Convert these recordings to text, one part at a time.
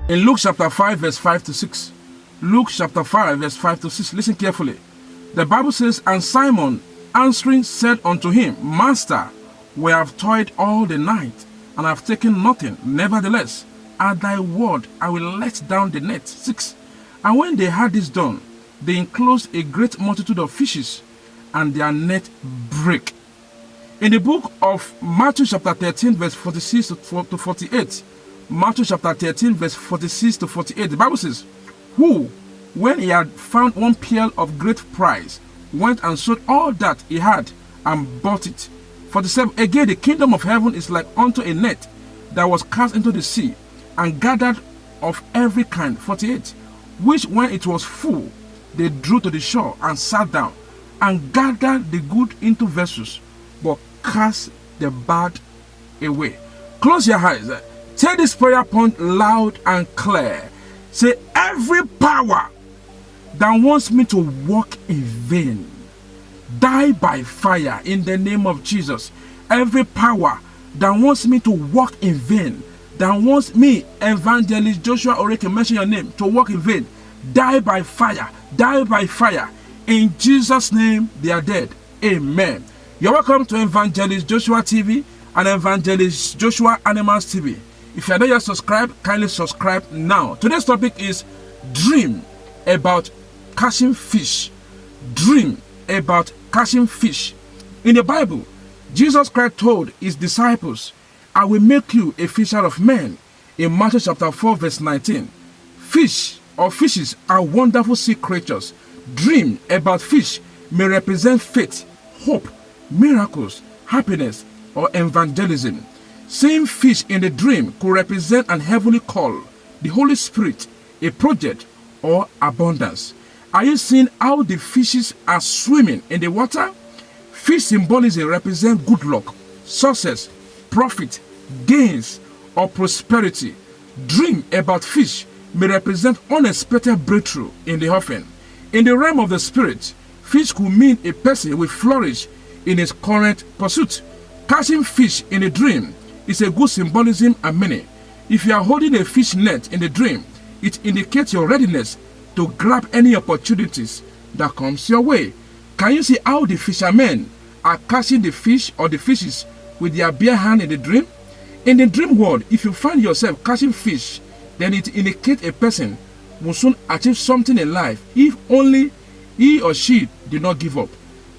In Luke chapter 5, verse 5 to 6. Luke chapter 5, verse 5 to 6. Listen carefully. The Bible says, And Simon answering said unto him, Master, we have toiled all the night, and have taken nothing. Nevertheless, at thy word I will let down the net. 6. And when they had this done, they enclosed a great multitude of fishes, and their net brake. In the book of Matthew chapter 13, verse 46 to 48, Matthew chapter 13, verse 46 to 48, the Bible says, Who, when he had found one pearl of great price, went and sold all that he had, and bought it. 47, Again, the kingdom of heaven is like unto a net that was cast into the sea, and gathered of every kind. 48, Which when it was full, they drew to the shore, and sat down, and gathered the good into vessels, but cast the bad away. Close your eyes. Take this prayer point loud and clear. Say, every power that wants me to walk in vain, die by fire in the name of Jesus. Every power that wants me to walk in vain, that wants me, Evangelist Joshua Oreke, mention your name, to walk in vain, die by fire, die by fire. In Jesus' name, they are dead. Amen. You're welcome to Evangelist Joshua TV and Evangelist Joshua Animals TV. If you are not yet subscribed, kindly subscribe now. Today's topic is dream about catching fish. Dream about catching fish. In the Bible, Jesus Christ told his disciples, I will make you a fisher of men. In Matthew chapter 4, verse 19. Fish or fishes are wonderful sea creatures. Dream about fish may represent faith, hope, miracles, happiness, or evangelism. Seeing fish in the dream could represent an heavenly call, the Holy Spirit, a project, or abundance. Are you seeing how the fishes are swimming in the water? Fish symbolism represents good luck, success, profit, gains, or prosperity. Dream about fish may represent unexpected breakthrough in the offering. In the realm of the spirit, fish could mean a person will flourish in his current pursuit. Catching fish in a dream is a good symbolism and meaning. If you are holding a fish net in the dream, it indicates your readiness to grab any opportunities that comes your way. Can you see how the fishermen are catching the fish or the fishes with their bare hand in the dream? In the dream world, if you find yourself catching fish, then it indicates a person will soon achieve something in life if only he or she did not give up.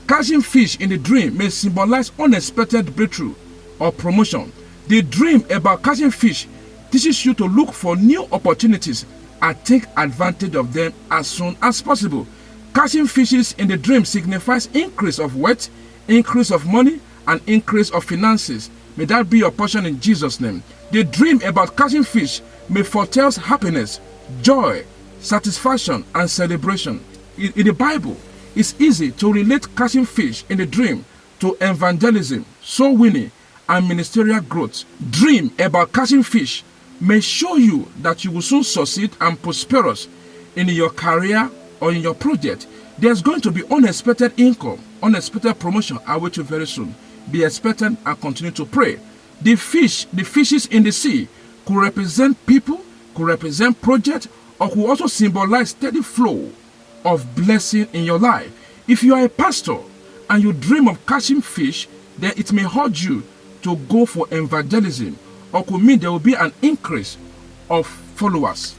Catching fish in the dream may symbolize unexpected breakthrough or promotion. The dream about catching fish teaches you to look for new opportunities and take advantage of them as soon as possible. Catching fishes in the dream signifies increase of wealth, increase of money, and increase of finances. May that be your portion in Jesus' name. The dream about catching fish may foretell happiness, joy, satisfaction, and celebration. In the Bible, it's easy to relate catching fish in the dream to evangelism, soul winning, and ministerial growth. Dream about catching fish may show you that you will soon succeed and prosperous in your career or in your project. There's going to be unexpected income, unexpected promotion await you very soon. Be expectant and continue to pray. The fishes in the sea could represent people, could represent project, or could also symbolize steady flow of blessing in your life. If you are a pastor and you dream of catching fish, then it may urge you to go for evangelism, or could mean there will be an increase of followers.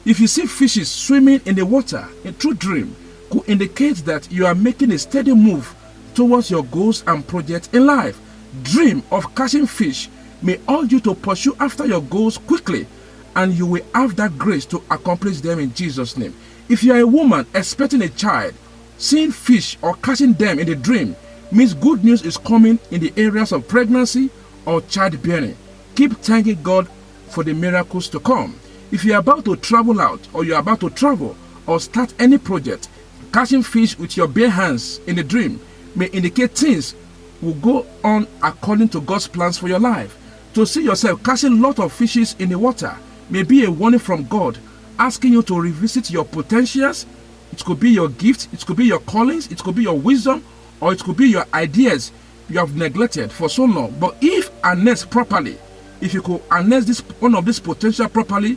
If you see fishes swimming in the water in true dream, could indicate that you are making a steady move towards your goals and projects in life. Dream of catching fish may urge you to pursue after your goals quickly, and you will have that grace to accomplish them in Jesus' name. If you are a woman expecting a child, seeing fish or catching them in the dream means good news is coming in the areas of pregnancy or childbearing. Keep thanking God for the miracles to come. If you are about to travel out, or you are about to travel or start any project, catching fish with your bare hands in the dream may indicate things will go on according to God's plans for your life. To see yourself catching a lot of fishes in the water may be a warning from God, asking you to revisit your potentials. It could be your gift, it could be your callings, it could be your wisdom, or it could be your ideas you have neglected for so long. But if harnessed properly, if you could harness one of this potential properly,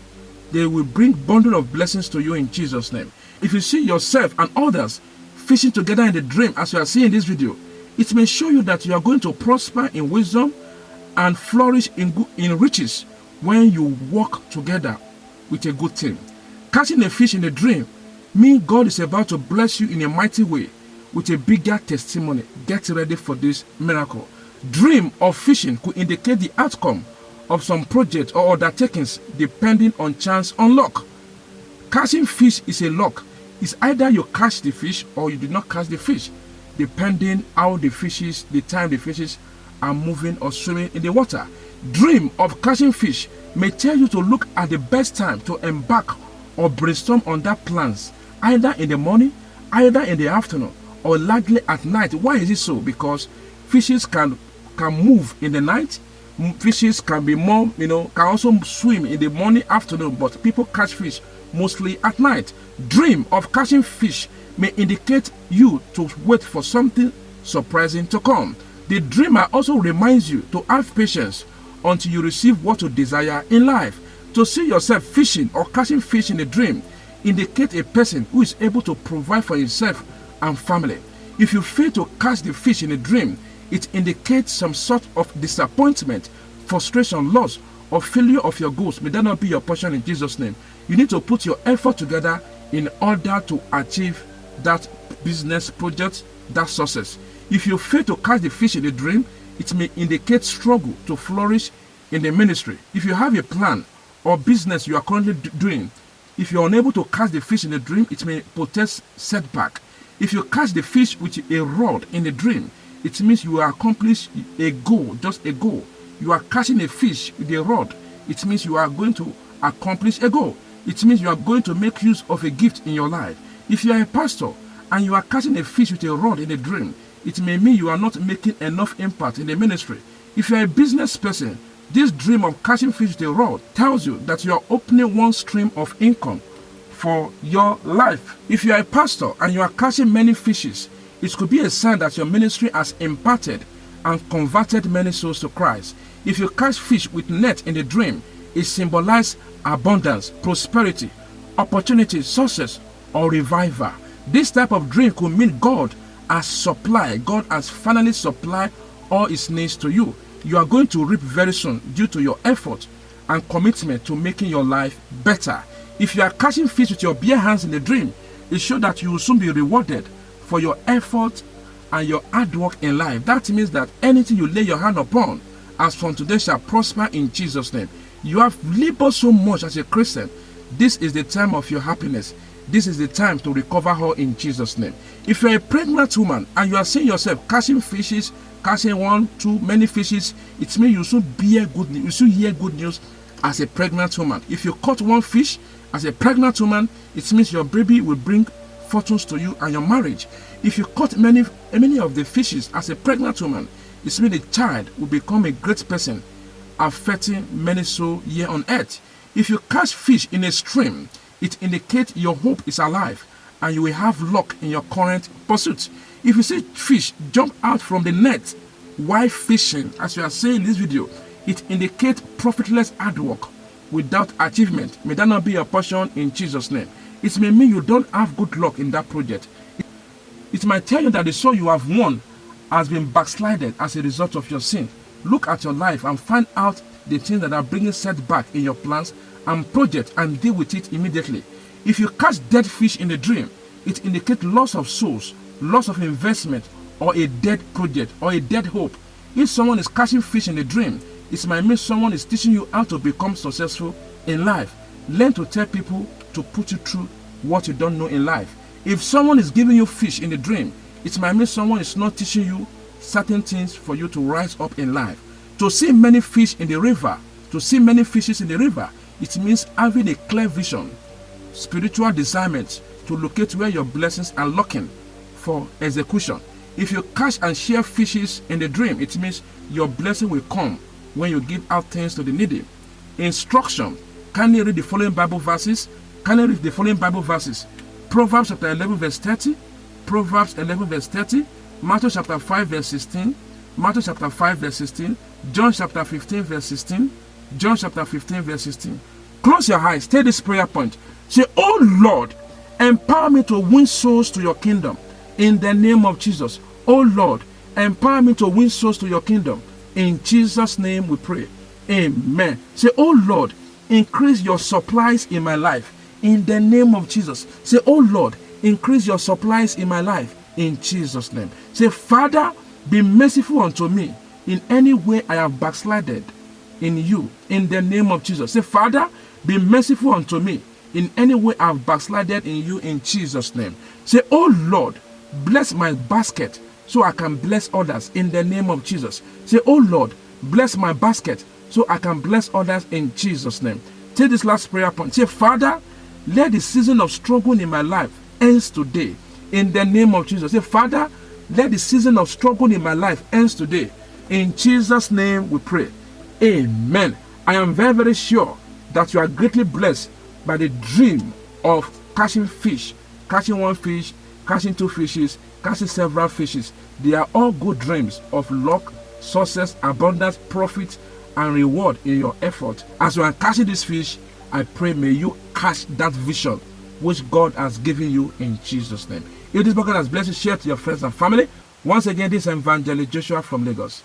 They will bring bundle of blessings to you in Jesus' name. If you see yourself and others fishing together in the dream as you are seeing this video, it may show you that you are going to prosper in wisdom and flourish in riches when you work together with a good team. Catching a fish in a dream means God is about to bless you in a mighty way with a bigger testimony. Get ready for this miracle. Dream of fishing could indicate the outcome of some project or undertakings depending on chance or luck. Catching fish is a luck. It's either you catch the fish or you do not catch the fish, depending how the fishes, the time the fishes are moving or swimming in the water. Dream of catching fish may tell you to look at the best time to embark or brainstorm on that plans, either in the morning, either in the afternoon, or largely at night. Why is it so? Because fishes can move in the night. Fishes can be more, can also swim in the morning, afternoon, but people catch fish mostly at night. Dream of catching fish may indicate you to wait for something surprising to come. The dreamer also reminds you to have patience until you receive what you desire in life. To see yourself fishing or catching fish in a dream indicate a person who is able to provide for himself and family. If you fail to catch the fish in a dream, it indicates some sort of disappointment, frustration, loss, or failure of your goals. May that not be your portion in Jesus' name. You need to put your effort together in order to achieve that business project, that success. If you fail to catch the fish in a dream, it may indicate struggle to flourish in the ministry. If you have a plan or business you are currently doing, if you are unable to catch the fish in a dream, it may portend setback. If you catch the fish with a rod in a dream, it means you will accomplish a goal, just a goal. You are catching a fish with a rod. It means you are going to accomplish a goal. It means you are going to make use of a gift in your life. If you are a pastor and you are catching a fish with a rod in a dream, it may mean you are not making enough impact in the ministry. If you are a business person, this dream of catching fish with a rod tells you that you are opening one stream of income for your life. If you are a pastor and you are catching many fishes, it could be a sign that your ministry has impacted and converted many souls to Christ. If you catch fish with net in a dream, it symbolizes abundance, prosperity, opportunity, success, or revival. This type of dream could mean God has supplied, God has finally supplied all his needs to you. You are going to reap very soon due to your effort and commitment to making your life better. If you are catching fish with your bare hands in a dream, it shows that you will soon be rewarded for your effort and your hard work in life. That means that anything you lay your hand upon, as from today, shall prosper in Jesus' name. You have labored so much as a Christian. This is the time of your happiness. This is the time to recover all in Jesus' name. If you are a pregnant woman and you are seeing yourself catching fishes, catching one, two, many fishes, it means you should bear good news. You should hear good news as a pregnant woman. If you caught one fish as a pregnant woman, it means your baby will bring fortunes to you and your marriage. If you caught many of the fishes as a pregnant woman, it means the child will become a great person, affecting many souls here on earth. If you catch fish in a stream, it indicates your hope is alive and you will have luck in your current pursuit. If you see fish jump out from the net while fishing, as you are saying in this video, it indicates profitless hard work without achievement. May that not be your portion in Jesus' name. It may mean you don't have good luck in that project. It might tell you that the soul you have won has been backslided as a result of your sin. Look at your life and find out the things that are bringing setback in your plans and project and deal with it immediately. If you catch dead fish in a dream, it indicates loss of souls, loss of investment, or a dead project or a dead hope. If someone is catching fish in a dream, it might mean someone is teaching you how to become successful in life. Learn to tell people to put you through what you don't know in life. If someone is giving you fish in a dream, it might mean someone is not teaching you certain things for you to rise up in life. To see many fish in the river, to see many fishes in the river, it means having a clear vision, spiritual discernment to locate where your blessings are lurking for execution. If you catch and share fishes in the dream, it means your blessing will come when you give out things to the needy. Instruction. Can you read the following Bible verses? Proverbs chapter 11 verse 30. Proverbs 11 verse 30. Matthew chapter 5 verse 16. Matthew chapter 5 verse 16. John chapter 15 verse 16. John chapter 15 verse 16. Close your eyes. Take this prayer point. Say, oh Lord, empower me to win souls to your kingdom in the name of Jesus. Oh Lord, empower me to win souls to your kingdom. In Jesus' name we pray. Amen. Say, oh Lord, increase your supplies in my life in the name of Jesus. Say, oh Lord, increase your supplies in my life in Jesus' name. Say, Father, be merciful unto me in any way I have backslided in you in the name of Jesus. Say, Father, be merciful unto me in any way I have backslided in you in Jesus' name. Say, oh Lord, bless my basket so I can bless others in the name of Jesus. Say, oh Lord, bless my basket so I can bless others in Jesus' name. Take this last prayer point. Say, Father, let the season of struggle in my life ends today in the name of Jesus. Say, Father, let the season of struggle in my life ends today. In Jesus' name we pray. Amen. I am very, very sure that you are greatly blessed by the dream of catching fish, catching one fish, catching two fishes, catching several fishes. They are all good dreams of luck, success, abundance, profit, and reward in your effort. As you are catching this fish, I pray may you catch that vision which God has given you in Jesus' name. If this podcast has blessed you, share to your friends and family. Once again, this is Evangelist Joshua from Lagos.